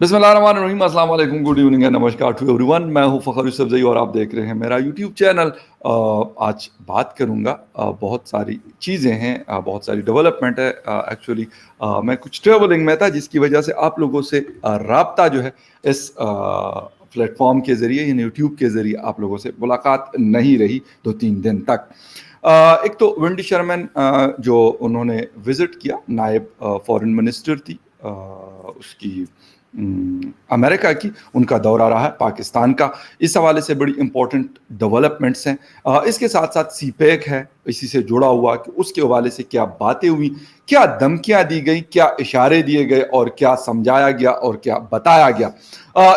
بسم اللہ الرحمن الرحیم، السلام علیکم، گڈ ایوننگ اینڈ نمسکار ٹو ایوری ون. میں ہوں فخر یوسف زئی اور آپ دیکھ رہے ہیں میرا یوٹیوب چینل. آج بات کروں گا، بہت ساری چیزیں ہیں، بہت ساری ڈیولپمنٹ ہے. ایکچولی میں کچھ ٹریولنگ میں تھا جس کی وجہ سے آپ لوگوں سے رابطہ جو ہے اس پلیٹ فارم کے ذریعے یعنی یوٹیوب کے ذریعے آپ لوگوں سے ملاقات نہیں رہی 2-3 دن تک. ایک تو ونڈی شرمن جو انہوں نے وزٹ کیا، نائب فارن منسٹر تھی اس کی امریکہ کی، ان کا دورہ رہا ہے پاکستان کا. اس حوالے سے بڑی امپورٹنٹ ڈیولپمنٹس ہیں. اس کے ساتھ ساتھ سی پیک ہے اسی سے جڑا ہوا کہ اس کے حوالے سے کیا باتیں ہوئی، کیا دھمکیاں دی گئی، کیا اشارے دیے گئے اور کیا سمجھایا گیا اور کیا بتایا گیا.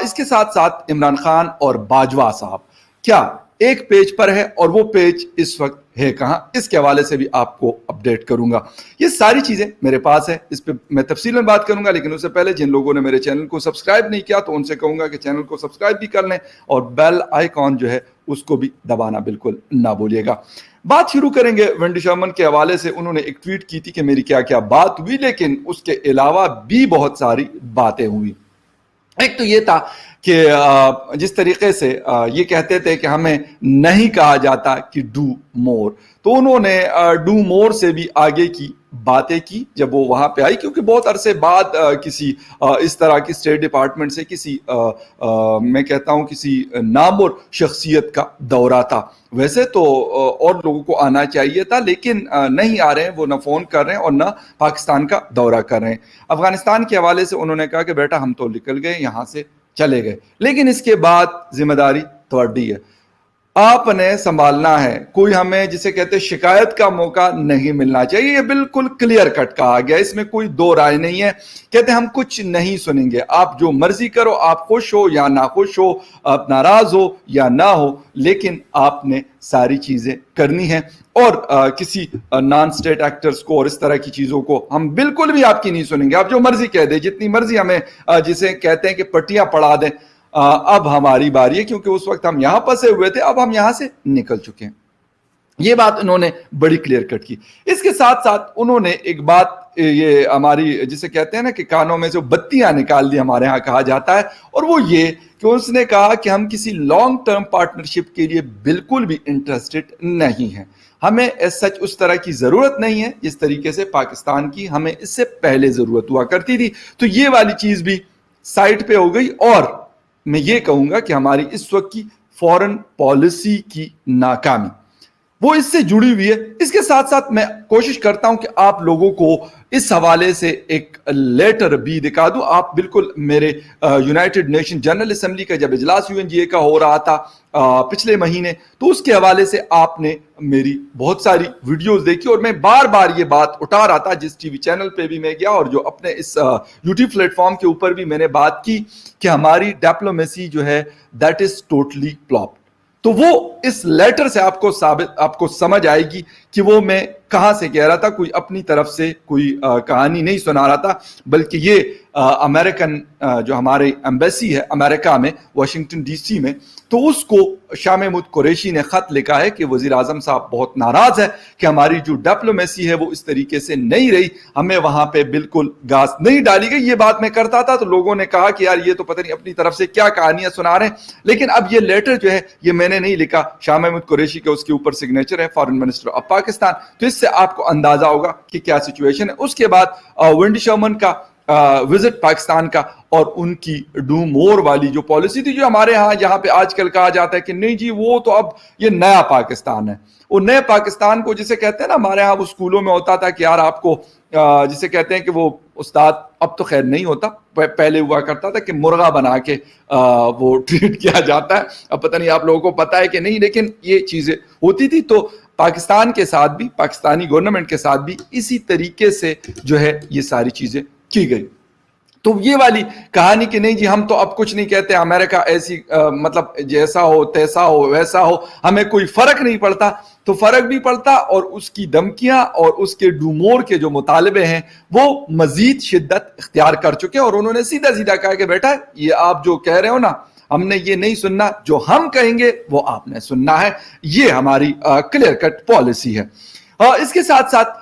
اس کے ساتھ ساتھ عمران خان اور باجوہ صاحب کیا ایک پیج پر ہے اور وہ پیج اس وقت ہے کہاں، اس کے حوالے سے بھی آپ کو اپڈیٹ کروں گا. یہ ساری چیزیں میرے پاس ہیں، اس پہ میں تفصیل میں بات کروں گا. لیکن اس سے پہلے جن لوگوں نے میرے چینل کو سبسکرائب نہیں کیا تو ان سے کہوں گا کہ چینل کو سبسکرائب بھی کر لیں اور بیل آئیکن جو ہے اس کو بھی دبانا بالکل نہ بھولیے گا. بات شروع کریں گے ونڈی شرمن کے حوالے سے. انہوں نے ایک ٹویٹ کی تھی کہ میری کیا کیا بات ہوئی، لیکن اس کے علاوہ بھی بہت ساری باتیں ہوئی. ایک تو یہ تھا کہ جس طریقے سے یہ کہتے تھے کہ ہمیں نہیں کہا جاتا کہ ڈو مور، تو انہوں نے ڈو مور سے بھی آگے کی باتیں کی جب وہ وہاں پہ آئی، کیونکہ بہت عرصے بعد کسی اس طرح کی اسٹیٹ ڈپارٹمنٹ سے کسی میں کہتا ہوں کسی نامور شخصیت کا دورہ تھا. ویسے تو اور لوگوں کو آنا چاہیے تھا لیکن نہیں آ رہے ہیں، وہ نہ فون کر رہے ہیں اور نہ پاکستان کا دورہ کر رہے ہیں. افغانستان کے حوالے سے انہوں نے کہا کہ بیٹا ہم تو نکل گئے یہاں سے، چلے گئے، لیکن اس کے بعد ذمہ داری تھوڑی ہے، آپ نے سنبھالنا ہے. کوئی ہمیں جسے کہتے شکایت کا موقع نہیں ملنا چاہیے. یہ بالکل کلیئر کٹ کہا گیا، اس میں کوئی دو رائے نہیں ہے. کہتے ہم کچھ نہیں سنیں گے، آپ جو مرضی کرو، آپ خوش ہو یا ناخوش ہو، آپ ناراض ہو یا نہ ہو، لیکن آپ نے ساری چیزیں کرنی ہیں. اور کسی نان اسٹیٹ ایکٹرز کو اور اس طرح کی چیزوں کو ہم بالکل بھی آپ کی نہیں سنیں گے. آپ جو مرضی کہہ دیں، جتنی مرضی ہمیں جسے کہتے ہیں کہ پٹیاں پڑھا دیں. اب ہماری باری ہے، کیونکہ اس وقت ہم یہاں پھنسے ہوئے تھے، اب ہم یہاں سے نکل چکے ہیں. یہ بات انہوں نے بڑی کلیئر کٹ کی. اس کے ساتھ ساتھ انہوں نے ایک بات، یہ ہماری جسے کہتے ہیں نا کہ کانوں میں سے بتیاں نکال دی، ہمارے ہاں کہا جاتا ہے، اور وہ یہ کہ اس نے کہا کہ ہم کسی لانگ ٹرم پارٹنرشپ کے لیے بالکل بھی انٹرسٹڈ نہیں ہیں. ہمیں سچ اس طرح کی ضرورت نہیں ہے جس طریقے سے پاکستان کی ہمیں اس سے پہلے ضرورت ہوا کرتی تھی. تو یہ والی چیز بھی سائٹ پہ ہو گئی. اور میں یہ کہوں گا کہ ہماری اس وقت کی فورن پالیسی کی ناکامی وہ اس سے جڑی ہوئی ہے. اس کے ساتھ ساتھ میں کوشش کرتا ہوں کہ آپ لوگوں کو اس حوالے سے ایک لیٹر بھی دکھا دوں. آپ بالکل میرے یونائٹڈ نیشن جنرل اسمبلی کا جب اجلاس UNGA کا ہو رہا تھا پچھلے مہینے، تو اس کے حوالے سے آپ نے میری بہت ساری ویڈیوز دیکھی اور میں بار بار یہ بات اٹھا رہا تھا. جس ٹی وی چینل پہ بھی میں گیا اور جو اپنے اس یوٹیوب پلیٹ فارم کے اوپر بھی میں نے بات کی کہ ہماری ڈپلومیسی جو ہے دیٹ از ٹوٹلی فلاپ. تو وہ اس لیٹر سے آپ کو سمجھ آئے گی کہ وہ میں کہاں سے کہہ رہا تھا. کوئی اپنی طرف سے کوئی کہانی نہیں سنا رہا تھا، بلکہ یہ امریکن جو ہمارے ایمبیسی ہے امریکہ میں واشنگٹن DC میں، تو اس کو شاہ محمود قریشی نے خط لکھا ہے کہ وزیر اعظم صاحب بہت ناراض ہے کہ ہماری جو ڈپلومیسی ہے وہ اس طریقے سے نہیں رہی، ہمیں وہاں پہ بالکل گاز نہیں ڈالی گئی. یہ بات میں کرتا تھا تو لوگوں نے کہا کہ یار یہ تو پتہ نہیں اپنی طرف سے کیا کہانیاں سنا رہے ہیں. لیکن اب یہ لیٹر جو ہے یہ میں نے نہیں لکھا، شاہ محمود قریشی کے اس کے اوپر سگنیچر ہے، فارن منسٹر آف پاکستان. تو اس سے آپ کو اندازہ ہوگا کہ کیا سچویشن ہے. اس کے بعد ونڈی شرمن کا وزٹ پاکستان کا اور ان کی ڈو مور والی جو پالیسی تھی، جو ہمارے ہاں یہاں پہ آج کل کہا جاتا ہے کہ نہیں جی وہ تو اب یہ نیا پاکستان ہے. وہ نئے پاکستان کو جسے کہتے ہیں نا، ہمارے ہاں وہ اسکولوں میں ہوتا تھا کہ یار آپ کو جسے کہتے ہیں کہ وہ استاد اب تو خیر نہیں ہوتا، پہلے ہوا کرتا تھا کہ مرغا بنا کے وہ ٹریٹ کیا جاتا ہے. اب پتہ نہیں آپ لوگوں کو پتہ ہے کہ نہیں، لیکن یہ چیزیں ہوتی تھی. تو پاکستان کے ساتھ بھی، پاکستانی گورنمنٹ کے ساتھ بھی اسی طریقے سے جو ہے یہ ساری چیزیں کی گئی. تو یہ والی کہانی کہ نہیں جی ہم تو اب کچھ نہیں کہتے، امریکہ ایسی مطلب جیسا ہو تیسا ہو ویسا ہو، ہمیں کوئی فرق نہیں پڑتا. تو فرق بھی پڑتا، اور اس کی دھمکیاں اور اس کے ڈومور کے جو مطالبے ہیں وہ مزید شدت اختیار کر چکے. اور انہوں نے سیدھا سیدھا کہا کہ بیٹا یہ آپ جو کہہ رہے ہو نا، ہم نے یہ نہیں سننا، جو ہم کہیں گے وہ آپ نے سننا ہے. یہ ہماری کلیئر کٹ پالیسی ہے. اس کے ساتھ ساتھ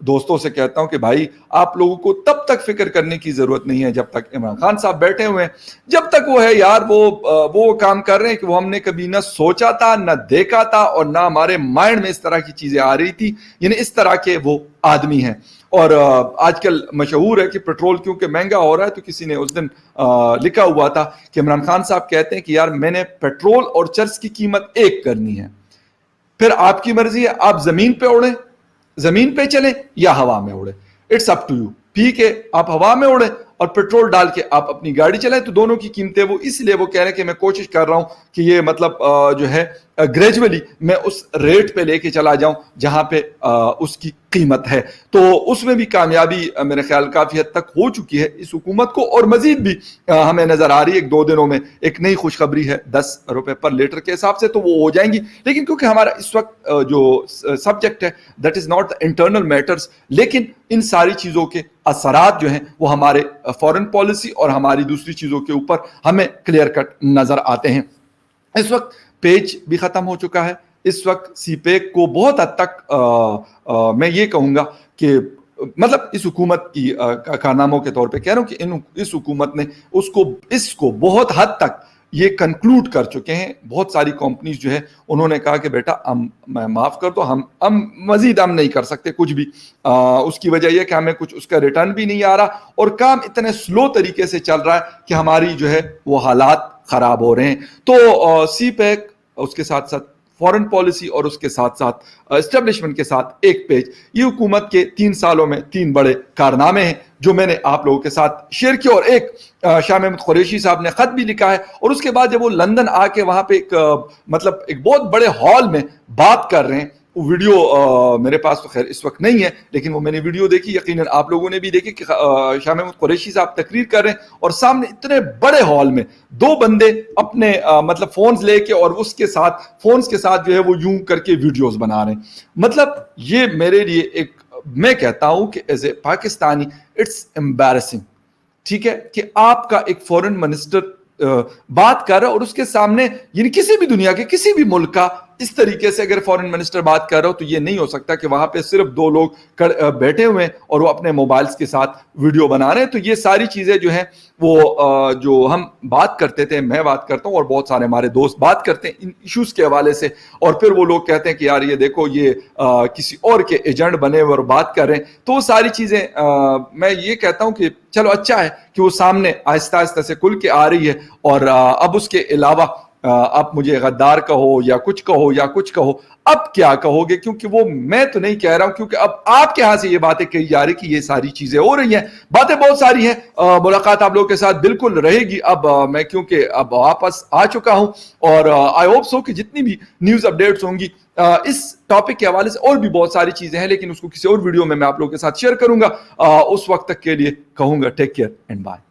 دوستوں سے کہتا ہوں کہ بھائی آپ لوگوں کو تب تک فکر کرنے کی ضرورت نہیں ہے جب تک عمران خان صاحب بیٹھے ہوئے ہیں, جب تک وہ ہے یار وہ کام کر رہے ہیں کہ وہ ہم نے کبھی نہ سوچا تھا نہ دیکھا تھا اور نہ ہمارے مائنڈ میں اس طرح کی چیزیں آ رہی تھی, یعنی اس طرح کے وہ آدمی ہیں. اور آج کل مشہور ہے کہ پیٹرول کیونکہ مہنگا ہو رہا ہے, تو کسی نے اس دن لکھا ہوا تھا کہ عمران خان صاحب کہتے ہیں کہ یار میں نے پیٹرول اور چرس کی قیمت ایک کرنی ہے, پھر آپ کی مرضی ہے آپ زمین پہ اڑیں, زمین پہ چلیں یا ہوا میں اڑیں, اٹس اپ ٹو یو. ٹھیک ہے آپ ہوا میں اڑیں اور پیٹرول ڈال کے آپ اپنی گاڑی چلائیں, تو دونوں کی قیمتیں وہ اس لیے وہ کہہ رہے ہیں کہ میں کوشش کر رہا ہوں کہ یہ مطلب جو ہے گریجولی میں اس ریٹ پہ لے کے چلا جاؤں جہاں پہ اس کی قیمت ہے. تو اس میں بھی کامیابی میرے خیال کافی حد تک ہو چکی ہے اس حکومت کو, اور مزید بھی ہمیں نظر آ رہی ہے ایک دو دنوں میں ایک نئی خوشخبری ہے 10 روپے پر لیٹر کے حساب سے, تو وہ ہو جائیں گی. لیکن کیونکہ ہمارا اس وقت جو سبجیکٹ ہے that is not internal matters, لیکن ان ساری چیزوں کے اثرات جو ہیں وہ ہمارے فارن پالیسی اور ہماری دوسری چیزوں کے اوپر ہمیں کلیئر کٹ نظر آتے ہیں. اس وقت پیج بھی ختم ہو چکا ہے, اس وقت سی پیک کو بہت حد تک میں یہ کہوں گا کہ مطلب اس حکومت کی کارناموں کے طور پہ کہہ رہا ہوں کہ اس حکومت نے اس کو بہت حد تک یہ کنکلوڈ کر چکے ہیں. بہت ساری کمپنیز جو ہے انہوں نے کہا کہ بیٹا معاف کر دو, ہم مزید ہم نہیں کر سکتے کچھ بھی. اس کی وجہ یہ کہ ہمیں کچھ اس کا ریٹرن بھی نہیں آ رہا اور کام اتنے سلو طریقے سے چل رہا ہے کہ ہماری جو ہے وہ حالات خراب ہو رہے ہیں. تو سی پیک, اس کے ساتھ ساتھ فارن پالیسی اور اس کے ساتھ ساتھ اسٹیبلشمنٹ کے ساتھ ایک پیج, یہ حکومت کے 3 سالوں میں 3 بڑے کارنامے ہیں جو میں نے آپ لوگوں کے ساتھ شیئر کیا. اور ایک شاہ محمود قریشی صاحب نے خط بھی لکھا ہے, اور اس کے بعد جب وہ لندن آ کے وہاں پہ مطلب ایک بہت بڑے ہال میں بات کر رہے ہیں, ویڈیو میرے پاس تو خیر اس وقت نہیں ہے لیکن وہ میں نے ویڈیو دیکھی, یقیناً آپ لوگوں نے بھی دیکھی کہ شاہ محمود قریشی صاحب تقریر کر رہے ہیں اور سامنے اتنے بڑے ہال میں 2 بندے اپنے مطلب فونز لے کے اور اس کے ساتھ فونز کے ساتھ جو ہے وہ یوں کر کے ویڈیوز بنا رہے ہیں. مطلب یہ میرے لیے ایک, میں کہتا ہوں کہ as a Pakistani it's embarrassing, ٹھیک ہے, کہ آپ کا ایک فورن منسٹر بات کر رہا ہے اور اس کے سامنے یعنی کسی بھی دنیا کے کسی بھی ملک کا اس طریقے سے اگر فورن منسٹر بات کر رہا ہو تو یہ نہیں ہو سکتا کہ وہاں پہ صرف 2 لوگ بیٹھے ہوئے ہیں اور وہ اپنے موبائلز کے ساتھ ویڈیو بنا رہے ہیں. تو یہ ساری چیزیں جو ہیں وہ جو ہم بات کرتے تھے, میں بات کرتا ہوں اور بہت سارے ہمارے دوست بات کرتے ہیں ان ایشوز کے حوالے سے, اور پھر وہ لوگ کہتے ہیں کہ یار یہ دیکھو یہ کسی اور کے ایجنٹ بنے ہوئے اور بات کر رہے ہیں. تو وہ ساری چیزیں میں یہ کہتا ہوں کہ چلو اچھا ہے کہ وہ سامنے آہستہ آہستہ سے کھل کے آ رہی ہے. اور اب اس کے علاوہ آپ مجھے غدار کہو یا کچھ کہو, اب کیا کہو گے, کیونکہ وہ میں تو نہیں کہہ رہا ہوں, کیونکہ اب آپ کے ہاں سے یہ باتیں کہی جا رہی کہ یہ ساری چیزیں ہو رہی ہیں. باتیں بہت ساری ہیں, ملاقات آپ لوگوں کے ساتھ بالکل رہے گی. اب میں کیونکہ اب واپس آ چکا ہوں اور آئی ہوپ سو کہ جتنی بھی نیوز اپڈیٹس ہوں گی اس ٹاپک کے حوالے سے, اور بھی بہت ساری چیزیں ہیں لیکن اس کو کسی اور ویڈیو میں آپ لوگوں کے ساتھ شیئر کروں گا. اس وقت تک کے لیے کہوں گا ٹیک کیئر اینڈ بائے.